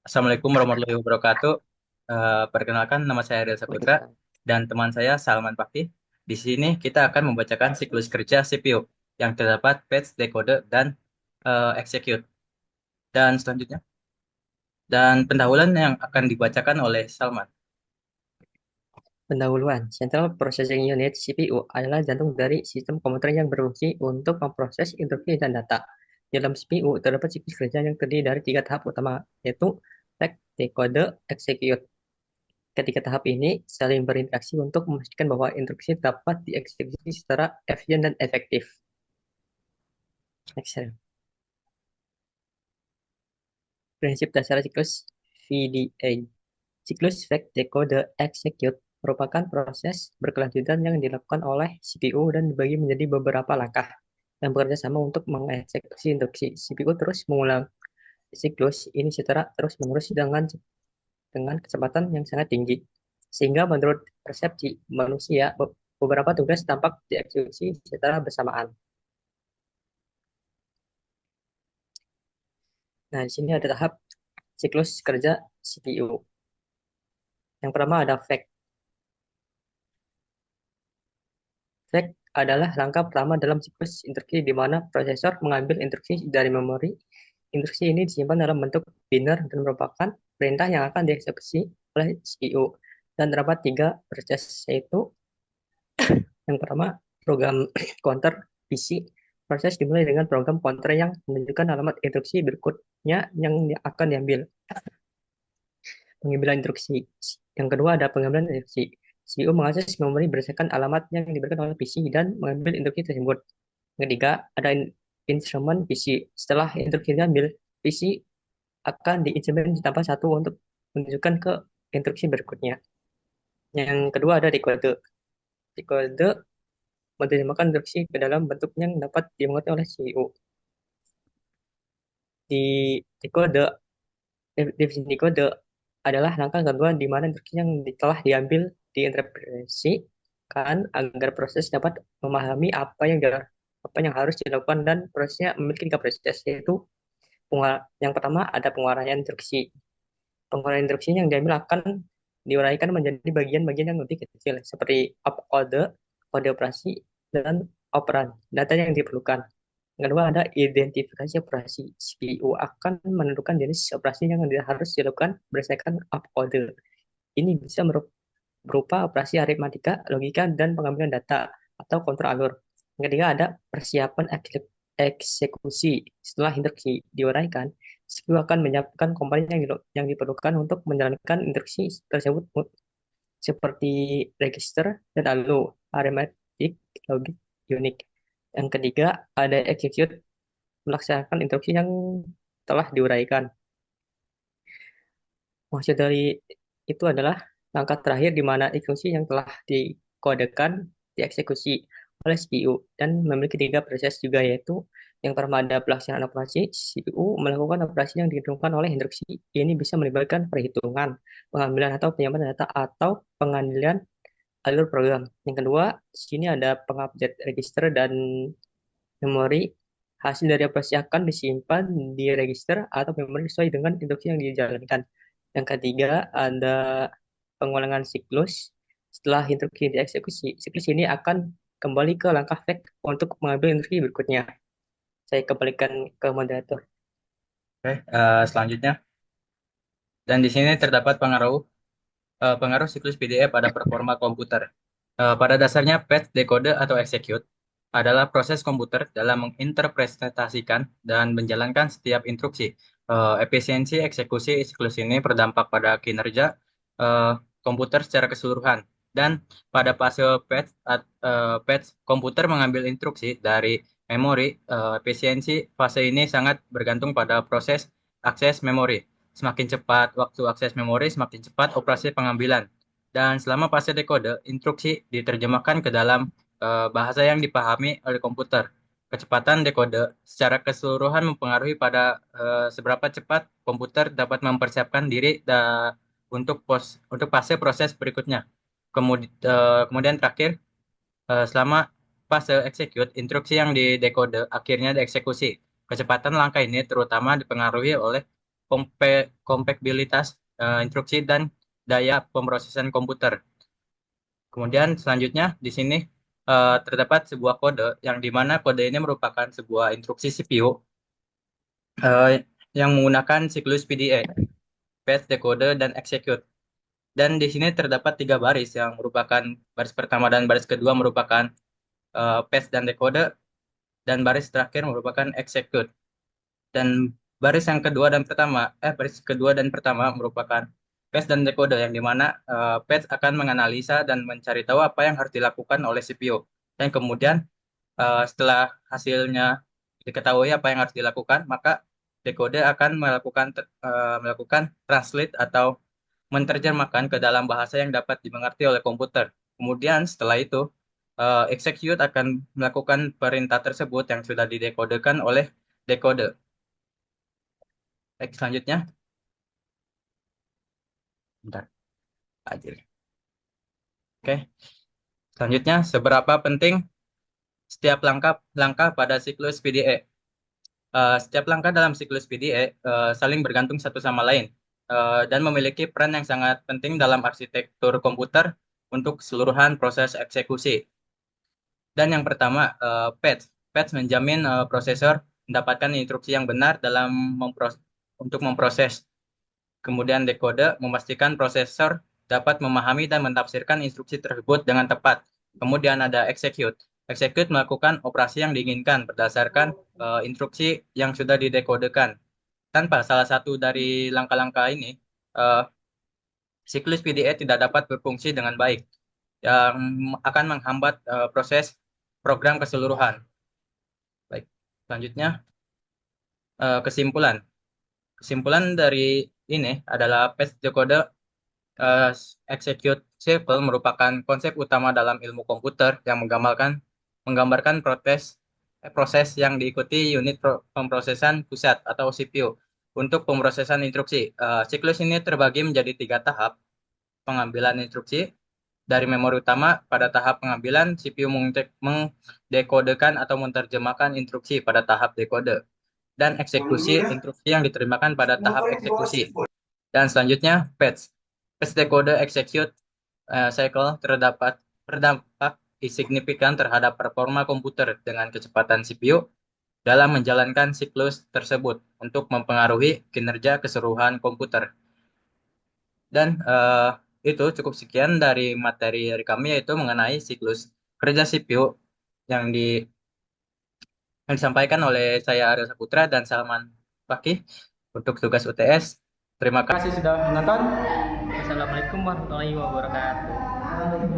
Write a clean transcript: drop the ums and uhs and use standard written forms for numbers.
Assalamualaikum warahmatullahi wabarakatuh. Perkenalkan, nama saya Ariel Saputra Waalaikumsalam. dan teman saya Salman Fakih. Di sini kita akan membacakan siklus kerja CPU yang terdapat fetch, decode, dan execute. Dan selanjutnya, dan pendahuluan yang akan dibacakan oleh Salman. Pendahuluan, Central Processing Unit (CPU) adalah jantung dari sistem komputer yang berfungsi untuk memproses instruksi dan data. Dalam CPU terdapat siklus kerja yang terdiri dari tiga tahap utama, yaitu fetch, decode, execute. Ketiga tahap ini saling berinteraksi untuk memastikan bahwa instruksi dapat dieksekusi secara efisien dan efektif. Next. Prinsip dasar siklus VDA. Siklus fetch, decode, execute merupakan proses berkelanjutan yang dilakukan oleh CPU dan dibagi menjadi beberapa langkah yang bekerja sama untuk mengeksekusi instruksi. CPU terus mengulang siklus ini secara terus-menerus dengan kecepatan yang sangat tinggi. Sehingga menurut persepsi manusia, beberapa tugas tampak dieksekusi secara bersamaan. Nah, di sini ada tahap siklus kerja CPU. Yang pertama ada fetch. Fetch adalah langkah pertama dalam siklus instruksi di mana prosesor mengambil instruksi dari memori. Instruksi ini disimpan dalam bentuk binary dan merupakan perintah yang akan dieksekusi oleh CPU. Dan terdapat tiga proses, yaitu yang pertama program counter PC. Proses dimulai dengan program counter yang menunjukkan alamat instruksi berikutnya yang akan diambil. Pengambilan instruksi. Yang kedua ada pengambilan instruksi. CPU mengakses memori berdasarkan alamat yang diberikan oleh PC dan mengambil instruksi tersebut. Yang ketiga, ada instrumen PC. Setelah instruksi diambil, PC akan diinstrumen ditambah satu untuk menunjukkan ke instruksi berikutnya. Yang kedua ada decode. Decode menerjemahkan instruksi ke dalam bentuk yang dapat dimengerti oleh CPU. Di decode, definisi decode adalah langkah kedua di mana instruksi yang telah diambil diinterpretasikan agar proses dapat memahami apa yang harus dilakukan, dan prosesnya memiliki tiga proses, yaitu yang pertama ada penguraian instruksi. Penguraian instruksi yang diambil akan diuraikan menjadi bagian-bagian yang lebih kecil, seperti opkode, kode operasi, dan operan, data yang diperlukan. Yang kedua ada identifikasi operasi. CPU akan menentukan jenis operasi yang harus dilakukan berdasarkan opkode. Ini bisa berupa operasi aritmatika, logika, dan pengambilan data atau kontrol alur. Yang ketiga ada persiapan eksekusi. Setelah instruksi diuraikan, CPU akan menyiapkan komponen yang diperlukan untuk menjalankan instruksi tersebut, seperti register dan alur, arithmetic, logic, unit. Yang ketiga ada execute, melaksanakan instruksi yang telah diuraikan. Maksud dari itu adalah langkah terakhir di mana instruksi yang telah dikodekan dieksekusi oleh CPU dan memiliki tiga proses juga, yaitu yang pertama ada pelaksanaan operasi. CPU melakukan operasi yang ditentukan oleh instruksi. Ini bisa melibatkan perhitungan, pengambilan atau penyimpanan data, atau pengalihan alur program. Yang kedua, di sini ada pengupdate register dan memori. Hasil dari operasi akan disimpan di register atau memori sesuai dengan instruksi yang dijalankan. Yang ketiga, ada pengulangan siklus. Setelah instruksi dieksekusi, siklus ini akan kembali ke langkah fetch untuk mengambil instruksi berikutnya. Saya kembalikan ke moderator. Oke, selanjutnya. Dan di sini terdapat pengaruh siklus PDA pada performa komputer. Pada dasarnya, fetch, decode, atau execute adalah proses komputer dalam menginterpretasikan dan menjalankan setiap instruksi. Efisiensi eksekusi siklus ini berdampak pada kinerja eh, komputer secara keseluruhan. Dan pada fase fetch, komputer mengambil instruksi dari memori. Efisiensi fase ini sangat bergantung pada proses akses memori. Semakin cepat waktu akses memori, semakin cepat operasi pengambilan. Dan selama fase dekode, instruksi diterjemahkan ke dalam bahasa yang dipahami oleh komputer. Kecepatan dekode secara keseluruhan mempengaruhi pada seberapa cepat komputer dapat mempersiapkan diri untuk fase proses berikutnya. Kemudian terakhir, selama fase execute, instruksi yang didekode akhirnya dieksekusi. Kecepatan langkah ini terutama dipengaruhi oleh kompatibilitas instruksi dan daya pemrosesan komputer. Kemudian selanjutnya di sini terdapat sebuah kode yang dimana kode ini merupakan sebuah instruksi CPU eh, yang menggunakan siklus PDA, fetch, decode, dan execute. Dan di sini terdapat tiga baris yang merupakan baris pertama dan baris kedua merupakan fetch dan decode, dan baris terakhir merupakan execute. Dan baris kedua dan pertama merupakan fetch dan decode yang dimana fetch akan menganalisa dan mencari tahu apa yang harus dilakukan oleh CPU. Dan kemudian setelah hasilnya diketahui apa yang harus dilakukan, maka decode akan melakukan translate atau menerjemahkan ke dalam bahasa yang dapat dimengerti oleh komputer. Kemudian setelah itu execute akan melakukan perintah tersebut yang sudah didekodekan oleh decode. Baik, selanjutnya, bentar, Adil. Oke, selanjutnya seberapa penting setiap langkah pada siklus PDA? Setiap langkah dalam siklus PDA saling bergantung satu sama lain dan memiliki peran yang sangat penting dalam arsitektur komputer untuk keseluruhan proses eksekusi. Dan yang pertama, patch. Patch menjamin prosesor mendapatkan instruksi yang benar untuk memproses. Kemudian dekode memastikan prosesor dapat memahami dan mentafsirkan instruksi tersebut dengan tepat. Kemudian ada execute. Execute melakukan operasi yang diinginkan berdasarkan instruksi yang sudah didekodekan. Tanpa salah satu dari langkah-langkah ini, eh, siklus PDA tidak dapat berfungsi dengan baik, yang akan menghambat proses program keseluruhan. Baik, selanjutnya kesimpulan. Kesimpulan dari ini adalah patch decode eh, execute cycle merupakan konsep utama dalam ilmu komputer yang menggambarkan proses yang diikuti unit pemrosesan pusat atau CPU untuk pemrosesan instruksi. Siklus ini terbagi menjadi tiga tahap: pengambilan instruksi dari memori utama. Pada tahap pengambilan, CPU mengdekodekan atau menerjemahkan instruksi pada tahap dekode, dan eksekusi instruksi yang diterimakan pada tahap eksekusi. Dan selanjutnya, fetch. Fetch decode execute cycle berdampak signifikan terhadap performa komputer dengan kecepatan CPU dalam menjalankan siklus tersebut untuk mempengaruhi kinerja keseluruhan komputer. Dan itu cukup sekian dari materi dari kami, yaitu mengenai siklus kerja CPU yang disampaikan oleh saya Arya Saputra dan Salman Fakih untuk tugas UTS. Terima kasih sudah menonton. Assalamualaikum warahmatullahi wabarakatuh.